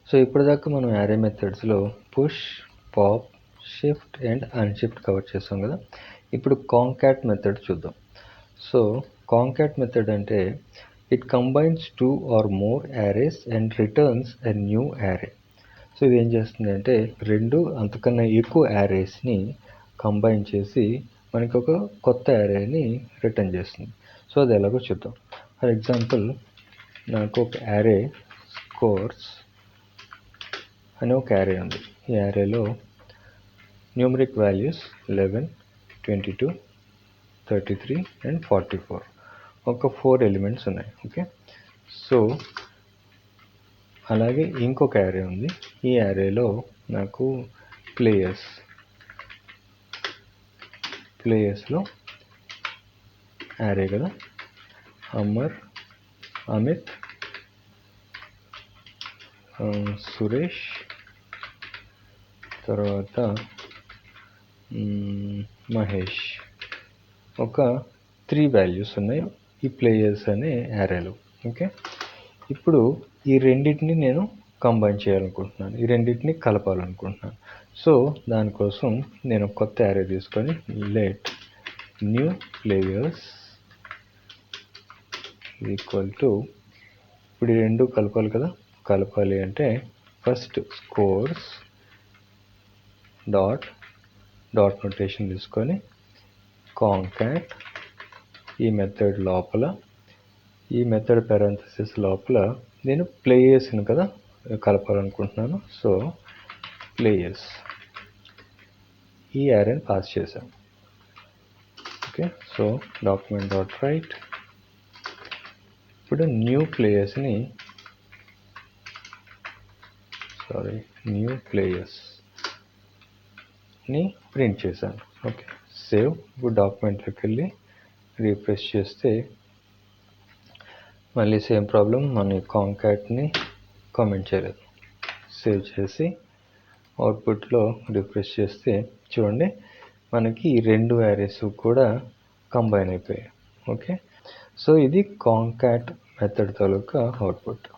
So ఇప్పటిదాకా మనం array మెథడ్స్లో push, pop, shift and unshift cover చేసాం కదా. ఇప్పుడు కాంకాట్ మెథడ్ చూద్దాం. సో కాంకాట్ మెథడ్ అంటే it combines 2 or more arrays and returns a new array. So ఇది ఏం చేస్తుంది అంటే 2 అంతకన్నా ఎక్కువ యారేస్ని కంబైన్ చేసి మనకి ఒక కొత్త యారేని రిటర్న్ చేస్తుంది. సో అది ఎలాగో చూద్దాం. ఫర్ ఎగ్జాంపుల్ నాకు ఒక యారే స్కోర్స్ అనే ఒక యారే ఉంది. ఈ యారేలో న్యూమరిక్ వాల్యూస్ 11, 22, 33 అండ్ 44 ఒక 4 ఎలిమెంట్స్ ఉన్నాయి. ఓకే, సో అలాగే ఇంకొక యారే ఉంది. ఈ యారేలో నాకు ప్లేయర్స్లో యారే కదా, అమర్, అమిత్, సురేష్, తర్వాత మహేష్ ఒక 3 వాల్యూస్ ఉన్నాయి ఈ ప్లేయర్స్ అనే యారేలో. ఓకే, ఇప్పుడు ఈ రెండింటిని నేను కంబైన్ చేయాలనుకుంటున్నాను, ఈ రెండింటిని కలపాలనుకుంటున్నాను. సో దానికోసం నేను కొత్త యారే తీసుకొని let new players equal to, ఇప్పుడు ఈ రెండు కలపాలి కదా. కలపాలి అంటే ఫస్ట్ స్కోర్స్ డాట్ నోటేషన్ తీసుకొని కాంకాట్ ఈ మెథడ్ లోపల, ఈ మెథడ్ పారెంథసిస్ లోపల నేను ప్లేయర్స్ని కదా కలపాలనుకుంటున్నాను. సో ప్లేయర్స్ ఈ యారేని పాస్ చేశాను. Okay, so document dot right, ఇప్పుడు న్యూ ప్లేయర్స్ని ప్రింట్ చేశాను. Okay, save. ఇప్పుడు డాక్యుమెంట్లోకి వెళ్ళి రీఫ్రెష్ చేస్తే మళ్ళీ సేమ్ ప్రాబ్లం, మన కాంకాట్ని కామెంట్ చేయలేదు. సేవ్ చేసి అవుట్పుట్లో రిఫ్రెష్ చేస్తే చూడండి మనకి ఈ 2 యారేస్ కూడా కంబైన్ అయిపోయాయి. ఓకే, సో ఇది కాంకాట్ మెథడ్ తాలూకా అవుట్పుట్.